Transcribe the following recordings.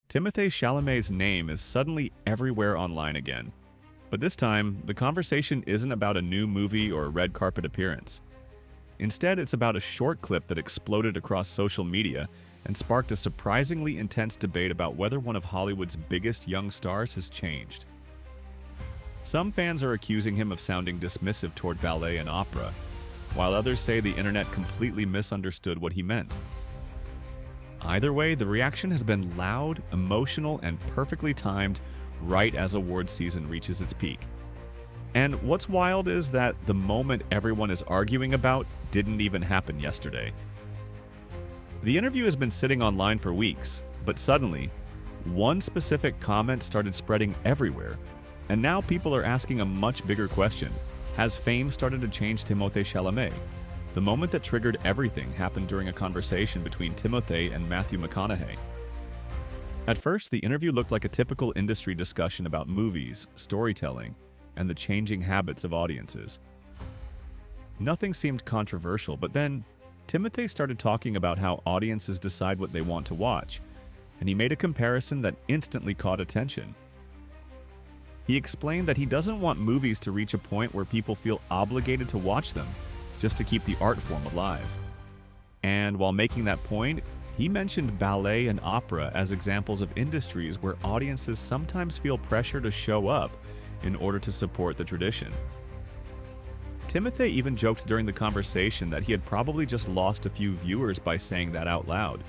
Timothée Chalamet's name is suddenly everywhere online again. But this time, the conversation isn't about a new movie or a red carpet appearance. Instead, it's about a short clip that exploded across social media and sparked a surprisingly intense debate about whether one of Hollywood's biggest young stars has changed. Some fans are accusing him of sounding dismissive toward ballet and opera, while others say the internet completely misunderstood what he meant. Either way, the reaction has been loud, emotional, and perfectly timed right as awards season reaches its peak. And what's wild is that the moment everyone is arguing about didn't even happen yesterday. The interview has been sitting online for weeks, but suddenly, one specific comment started spreading everywhere, and now people are asking a much bigger question. Has fame started to change Timothée Chalamet? The moment that triggered everything happened during a conversation between Timothée and Matthew McConaughey. At first, the interview looked like a typical industry discussion about movies, storytelling, and the changing habits of audiences. Nothing seemed controversial, but then Timothée started talking about how audiences decide what they want to watch, and he made a comparison that instantly caught attention. He explained that he doesn't want movies to reach a point where people feel obligated to watch them just to keep the art form alive. And while making that point, he mentioned ballet and opera as examples of industries where audiences sometimes feel pressure to show up in order to support the tradition. Timothée even joked during the conversation that he had probably just lost a few viewers by saying that out loud.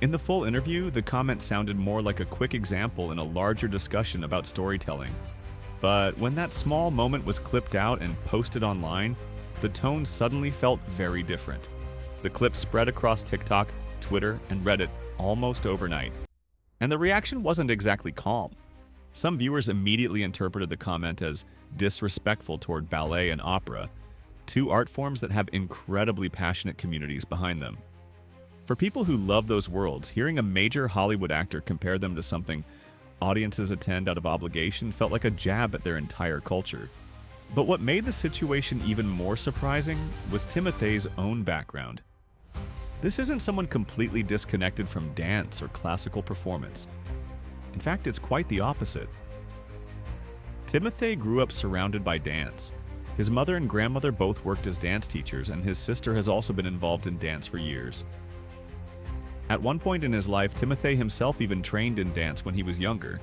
In the full interview, the comment sounded more like a quick example in a larger discussion about storytelling. But when that small moment was clipped out and posted online, the tone suddenly felt very different. The clip spread across TikTok, Twitter, and Reddit almost overnight. And the reaction wasn't exactly calm. Some viewers immediately interpreted the comment as disrespectful toward ballet and opera, two art forms that have incredibly passionate communities behind them. For people who love those worlds, hearing a major Hollywood actor compare them to something audiences attend out of obligation felt like a jab at their entire culture. But what made the situation even more surprising was Timothée's own background. This isn't someone completely disconnected from dance or classical performance. In fact, it's quite the opposite. Timothée grew up surrounded by dance. His mother and grandmother both worked as dance teachers, and his sister has also been involved in dance for years. At one point in his life, Timothée himself even trained in dance when he was younger.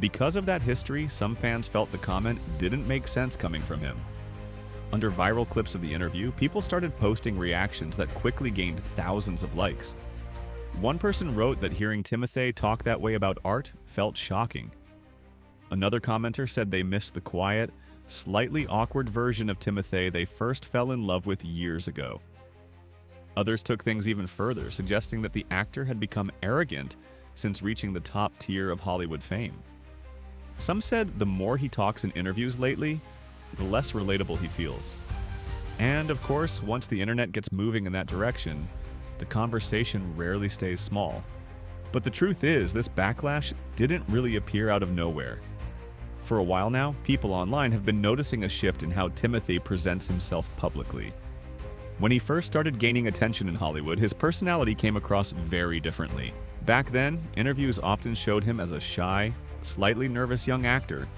Because of that history, some fans felt the comment didn't make sense coming from him. Under viral clips of the interview, people started posting reactions that quickly gained thousands of likes. One person wrote that hearing Timothée talk that way about art felt shocking. Another commenter said they missed the quiet, slightly awkward version of Timothée they first fell in love with years ago. Others took things even further, suggesting that the actor had become arrogant since reaching the top tier of Hollywood fame. Some said the more he talks in interviews lately, the less relatable he feels. And of course, once the internet gets moving in that direction, the conversation rarely stays small. But the truth is, this backlash didn't really appear out of nowhere. For a while now, people online have been noticing a shift in how Timothée presents himself publicly. When he first started gaining attention in Hollywood, his personality came across very differently. Back then, interviews often showed him as a shy, slightly nervous young actor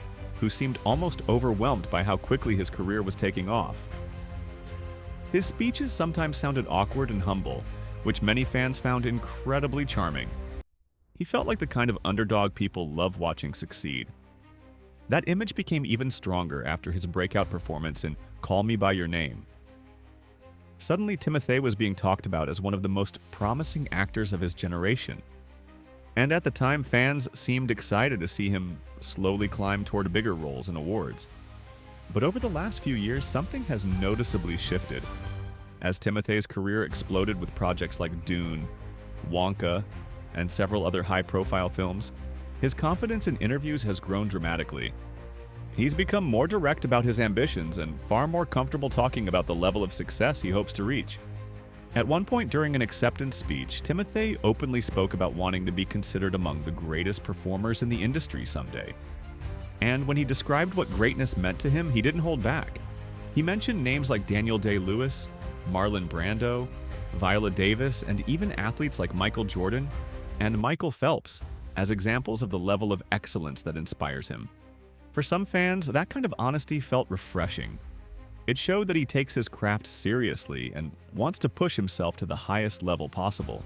who seemed almost overwhelmed by how quickly his career was taking off. His speeches sometimes sounded awkward and humble, which many fans found incredibly charming. He felt like the kind of underdog people love watching succeed. That image became even stronger after his breakout performance in Call Me By Your Name. Suddenly, Timothée was being talked about as one of the most promising actors of his generation. And at the time, fans seemed excited to see him slowly climb toward bigger roles and awards. But over the last few years, something has noticeably shifted. As Timothée's career exploded with projects like Dune, Wonka, and several other high-profile films, his confidence in interviews has grown dramatically. He's become more direct about his ambitions and far more comfortable talking about the level of success he hopes to reach. At one point during an acceptance speech, Timothée openly spoke about wanting to be considered among the greatest performers in the industry someday. And when he described what greatness meant to him, he didn't hold back. He mentioned names like Daniel Day-Lewis, Marlon Brando, Viola Davis, and even athletes like Michael Jordan, and Michael Phelps as examples of the level of excellence that inspires him. For some fans, that kind of honesty felt refreshing. It showed that he takes his craft seriously and wants to push himself to the highest level possible.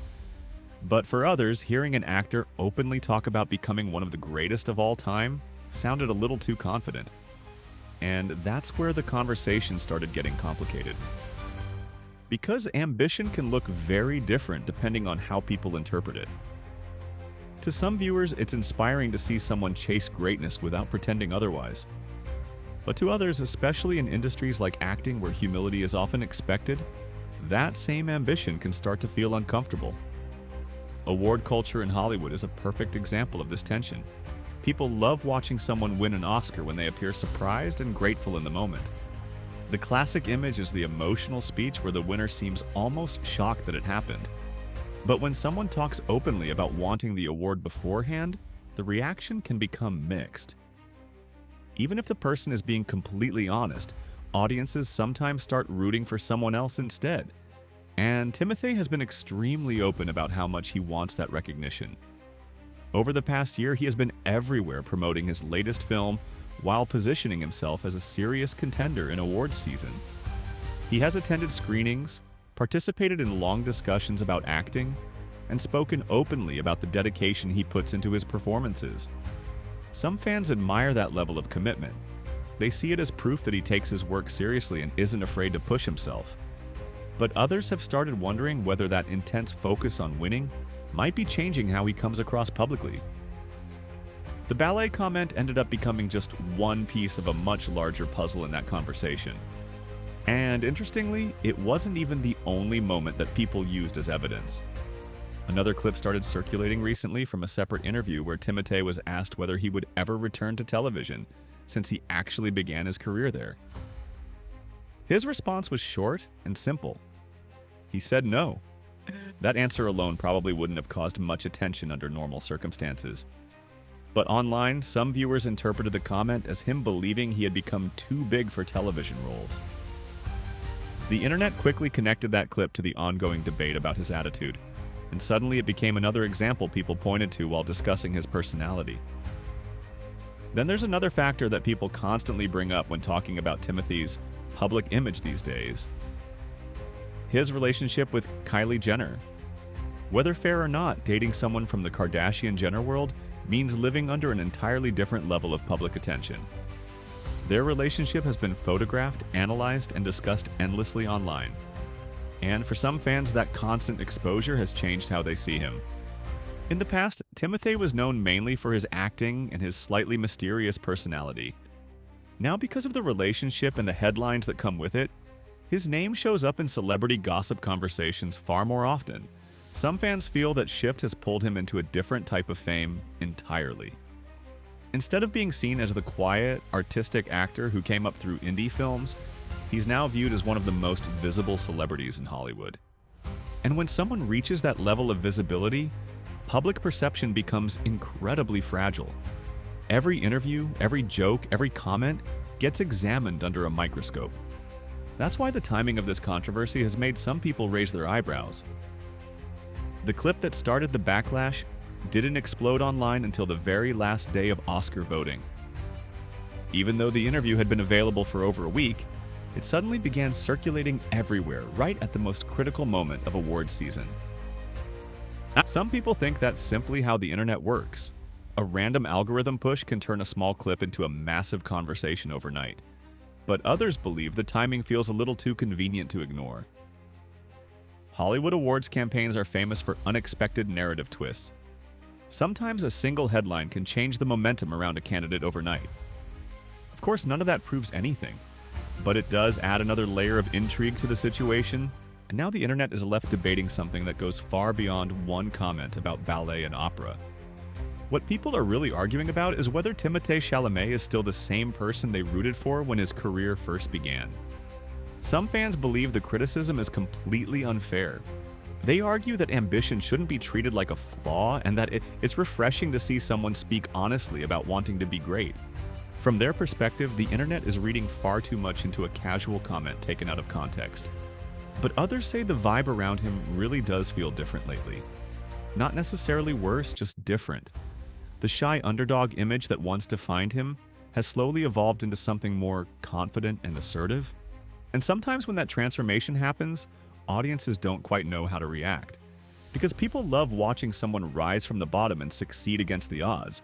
But for others, hearing an actor openly talk about becoming one of the greatest of all time sounded a little too confident. And that's where the conversation started getting complicated. Because ambition can look very different depending on how people interpret it. To some viewers, it's inspiring to see someone chase greatness without pretending otherwise. But to others, especially in industries like acting where humility is often expected, that same ambition can start to feel uncomfortable. Award culture in Hollywood is a perfect example of this tension. People love watching someone win an Oscar when they appear surprised and grateful in the moment. The classic image is the emotional speech where the winner seems almost shocked that it happened. But when someone talks openly about wanting the award beforehand, the reaction can become mixed. Even if the person is being completely honest, audiences sometimes start rooting for someone else instead. And Timothée has been extremely open about how much he wants that recognition. Over the past year, he has been everywhere promoting his latest film while positioning himself as a serious contender in awards season. He has attended screenings, participated in long discussions about acting, and spoken openly about the dedication he puts into his performances. Some fans admire that level of commitment. They see it as proof that he takes his work seriously and isn't afraid to push himself. But others have started wondering whether that intense focus on winning might be changing how he comes across publicly. The Ballet comment ended up becoming just one piece of a much larger puzzle in that conversation. And interestingly, it wasn't even the only moment that people used as evidence. Another clip started circulating recently from a separate interview where Timothée was asked whether he would ever return to television, since he actually began his career there. His response was short and simple. He said no. That answer alone probably wouldn't have caused much attention under normal circumstances. But online, some viewers interpreted the comment as him believing he had become too big for television roles. The internet quickly connected that clip to the ongoing debate about his attitude, and suddenly it became another example people pointed to while discussing his personality. Then there's another factor that people constantly bring up when talking about Timothée's public image these days. His relationship with Kylie Jenner. Whether fair or not, dating someone from the Kardashian-Jenner world means living under an entirely different level of public attention. Their relationship has been photographed, analyzed, and discussed endlessly online. And for some fans, that constant exposure has changed how they see him. In the past, Timothée was known mainly for his acting and his slightly mysterious personality. Now, because of the relationship and the headlines that come with it, his name shows up in celebrity gossip conversations far more often. Some fans feel that shift has pulled him into a different type of fame entirely. Instead of being seen as the quiet, artistic actor who came up through indie films, he's now viewed as one of the most visible celebrities in Hollywood. And when someone reaches that level of visibility, public perception becomes incredibly fragile. Every interview, every joke, every comment gets examined under a microscope. That's why the timing of this controversy has made some people raise their eyebrows. The clip that started the backlash didn't explode online until the very last day of Oscar voting. Even though the interview had been available for over a week, it suddenly began circulating everywhere right at the most critical moment of awards season. Some people think that's simply how the internet works. A random algorithm push can turn a small clip into a massive conversation overnight. But others believe the timing feels a little too convenient to ignore. Hollywood awards campaigns are famous for unexpected narrative twists. Sometimes a single headline can change the momentum around a candidate overnight. Of course, none of that proves anything, but it does add another layer of intrigue to the situation, and now the internet is left debating something that goes far beyond one comment about ballet and opera. What people are really arguing about is whether Timothée Chalamet is still the same person they rooted for when his career first began. Some fans believe the criticism is completely unfair. They argue that ambition shouldn't be treated like a flaw and that it's refreshing to see someone speak honestly about wanting to be great. From their perspective, the internet is reading far too much into a casual comment taken out of context. But others say the vibe around him really does feel different lately. Not necessarily worse, just different. The shy underdog image that once defined him has slowly evolved into something more confident and assertive. And sometimes when that transformation happens, audiences don't quite know how to react. Because people love watching someone rise from the bottom and succeed against the odds.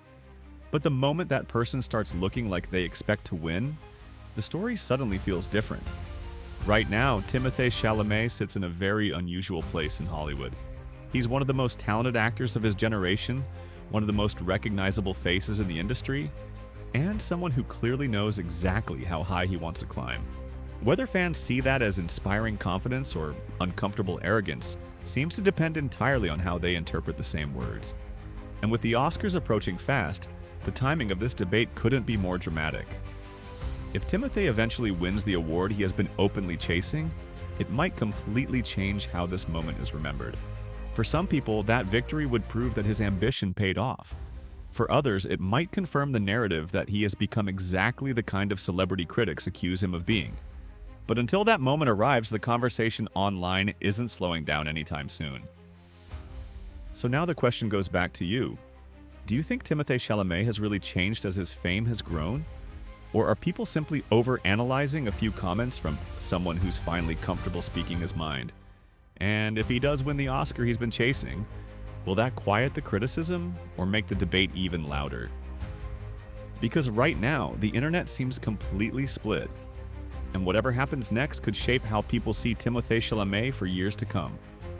But the moment that person starts looking like they expect to win, the story suddenly feels different. Right now, Timothée Chalamet sits in a very unusual place in Hollywood. He's one of the most talented actors of his generation, one of the most recognizable faces in the industry, and someone who clearly knows exactly how high he wants to climb. Whether fans see that as inspiring confidence or uncomfortable arrogance seems to depend entirely on how they interpret the same words. And with the Oscars approaching fast, the timing of this debate couldn't be more dramatic. If Timothée eventually wins the award he has been openly chasing, it might completely change how this moment is remembered. For some people, that victory would prove that his ambition paid off. For others, it might confirm the narrative that he has become exactly the kind of celebrity critics accuse him of being. But until that moment arrives, the conversation online isn't slowing down anytime soon. So now the question goes back to you. Do you think Timothée Chalamet has really changed as his fame has grown? Or are people simply overanalyzing a few comments from someone who's finally comfortable speaking his mind? And if he does win the Oscar he's been chasing, will that quiet the criticism or make the debate even louder? Because right now, the internet seems completely split, and whatever happens next could shape how people see Timothée Chalamet for years to come.